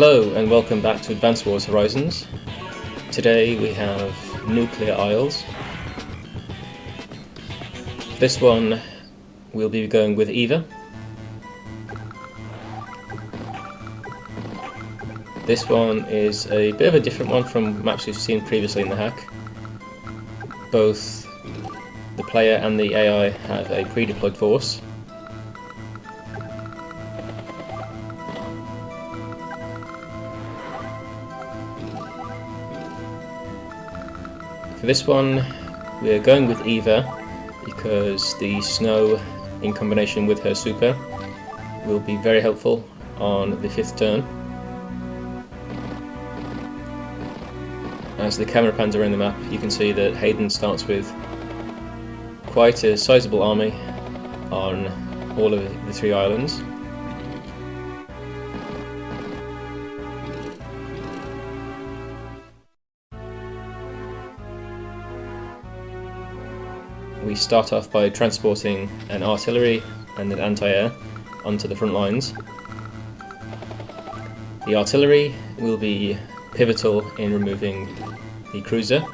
Hello and welcome back to Advance Wars Horizons. Today we have Nuclear Isles. This one we'll be going with Eva. This one is a bit of a different one from maps we've seen previously in the hack. Both the player and the AI have a pre-deployed force. For this one, we're going with Eva because the snow, in combination with her super, will be very helpful on the 5th turn. As the camera pans around the map, you can see that Hayden starts with quite a sizable army on all of the 3 islands. We start off by transporting an artillery and an anti-air onto the front lines. The artillery will be pivotal in removing the cruiser.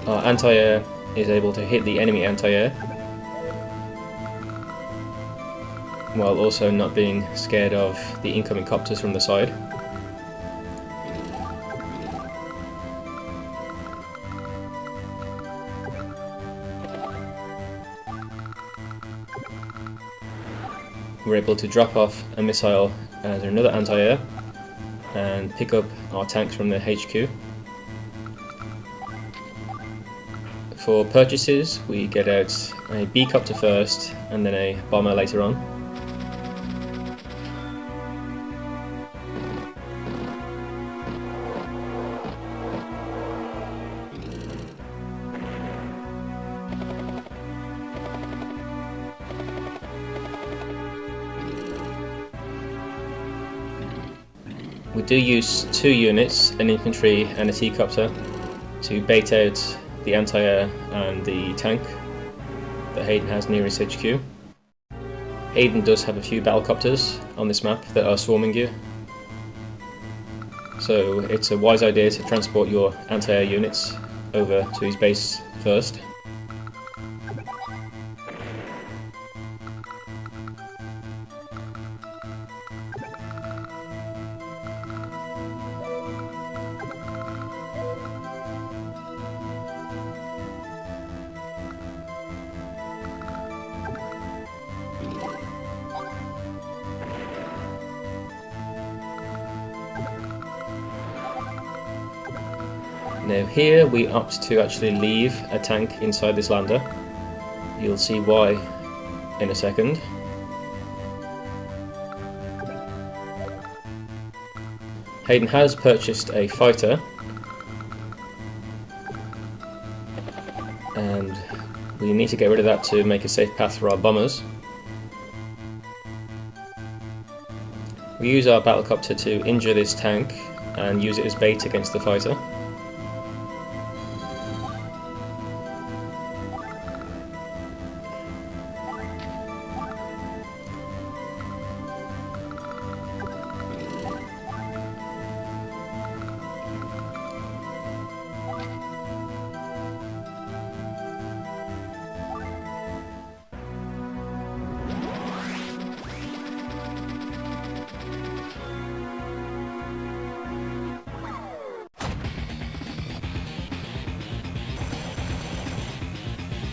Our anti-air is able to hit the enemy anti-air while also not being scared of the incoming copters from the side. We're able to drop off a missile as another anti-air and pick up our tanks from the HQ. For purchases, we get out a B-copter first and then a bomber later on. We do use 2 units, an infantry and a T-copter, to bait out the anti-air and the tank that Hayden has near his HQ. Hayden does have a few battlecopters on this map that are swarming you, so it's a wise idea to transport your anti-air units over to his base first. Now here we opt to actually leave a tank inside this lander. You'll see why in a second. Hayden has purchased a fighter and we need to get rid of that to make a safe path for our bombers. We use our battlecopter to injure this tank and use it as bait against the fighter.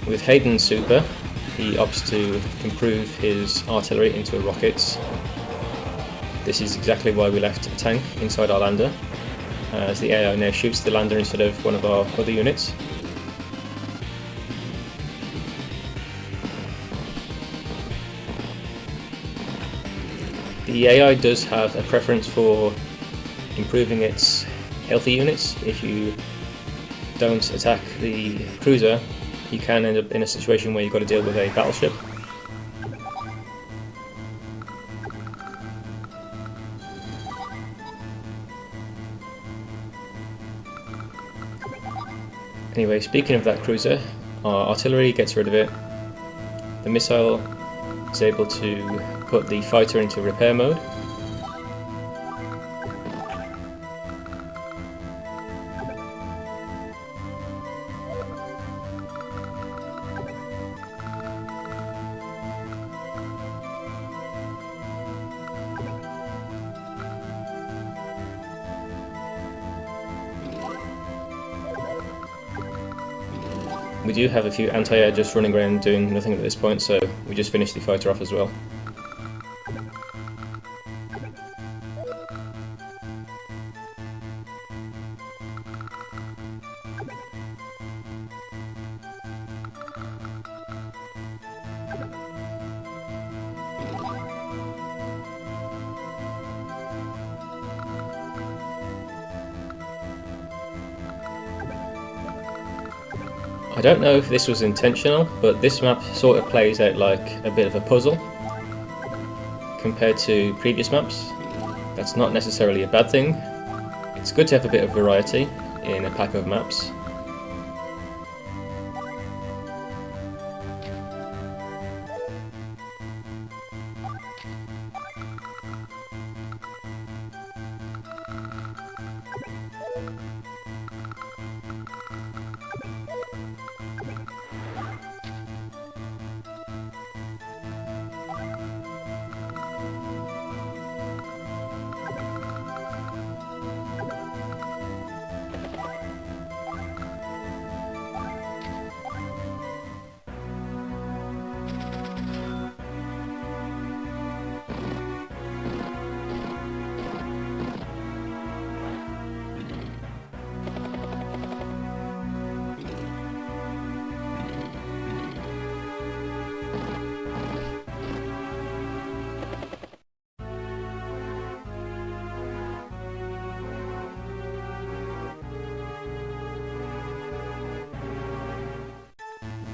With Hayden's super, he opts to improve his artillery into rockets. This is exactly why we left a tank inside our lander, as the AI now shoots the lander instead of one of our other units. The AI does have a preference for improving its healthy units. If you don't attack the cruiser, you can end up in a situation where you've got to deal with a battleship. Anyway, speaking of that cruiser, our artillery gets rid of it. The missile is able to put the fighter into repair mode. We do have a few anti-air just running around doing nothing at this point, so we just finished the fighter off as well. I don't know if this was intentional, but this map sort of plays out like a bit of a puzzle compared to previous maps. That's not necessarily a bad thing. It's good to have a bit of variety in a pack of maps.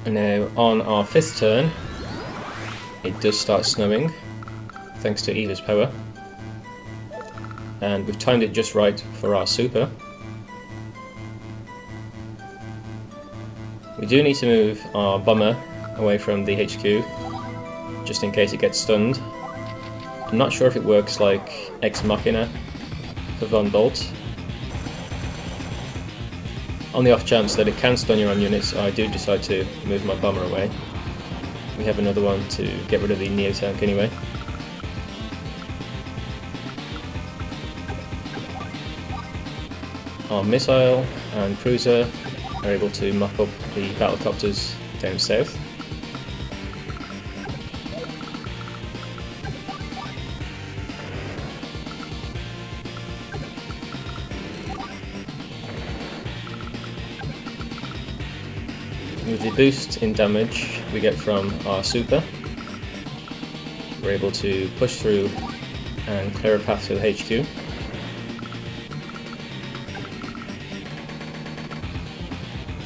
And now on our 5th turn, it does start snowing, thanks to Eva's power. And we've timed it just right for our super. We do need to move our bomber away from the HQ, just in case it gets stunned. I'm not sure if it works like Ex Machina for Von Bolt. On the off chance that it can stun your own units, I do decide to move my bomber away. We have another one to get rid of the Neo tank anyway. Our missile and cruiser are able to mop up the battlecopters down south. With the boost in damage we get from our super, we're able to push through and clear a path to the HQ.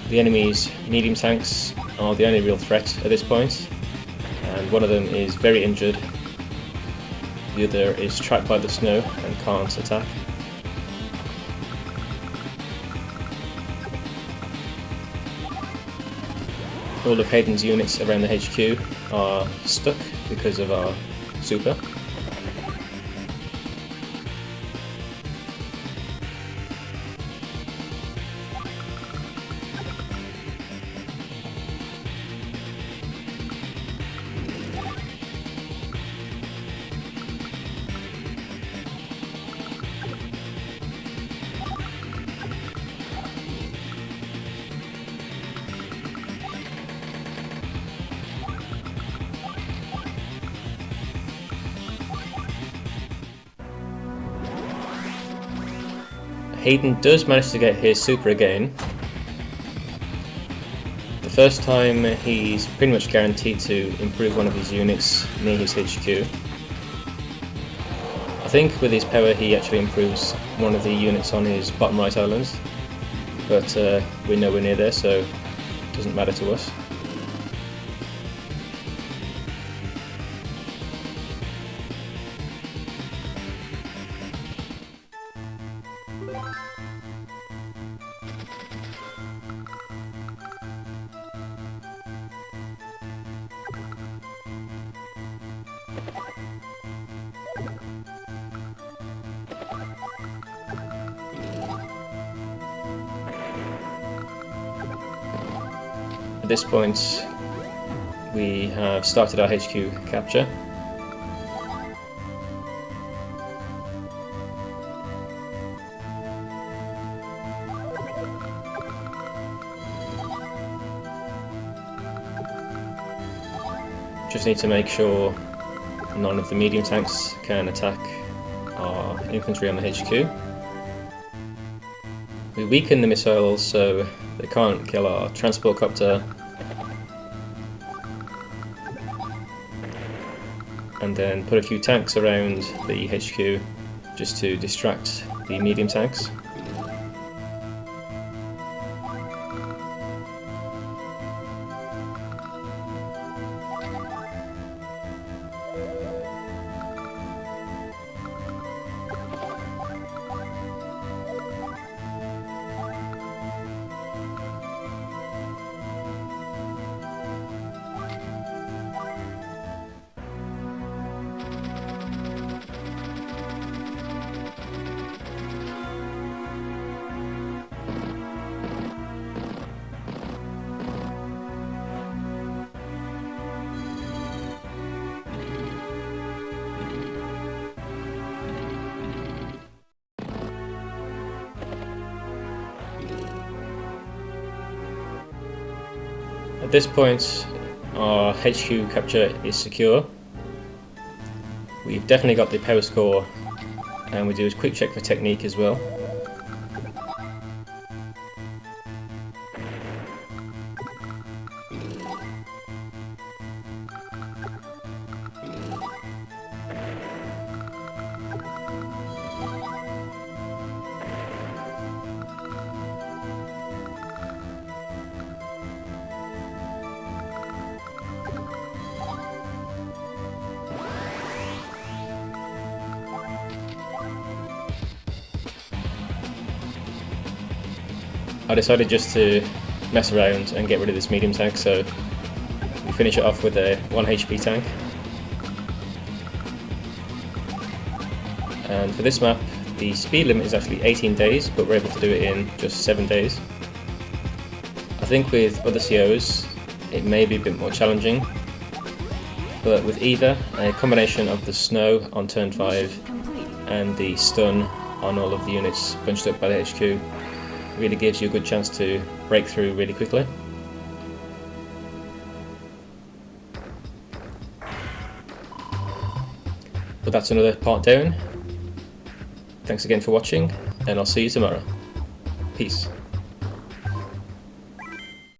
The enemy's medium tanks are the only real threat at this point, and one of them is very injured. The other is trapped by the snow and can't attack. All of Hayden's units around the HQ are stuck because of our super. Hayden does manage to get his super again. The first time he's pretty much guaranteed to improve one of his units near his HQ. I think with his power he actually improves one of the units on his bottom right island, but we're nowhere near there, so it doesn't matter to us. this point we have started our HQ capture. Just need to make sure none of the medium tanks can attack our infantry on the HQ. We weaken the missiles so they can't kill our transport copter, and then put a few tanks around the HQ just to distract the medium tanks. At this point, our HQ capture is secure. We've definitely got the power score, and we do a quick check for technique as well. I decided just to mess around and get rid of this medium tank, so we finish it off with a 1 HP tank. And for this map, the speed limit is actually 18 days, but we're able to do it in just 7 days. I think with other COs, it may be a bit more challenging, but with either, a combination of the snow on turn 5 and the stun on all of the units bunched up by the HQ really gives you a good chance to break through really quickly. But that's another part down. Thanks again for watching, and I'll see you tomorrow. Peace.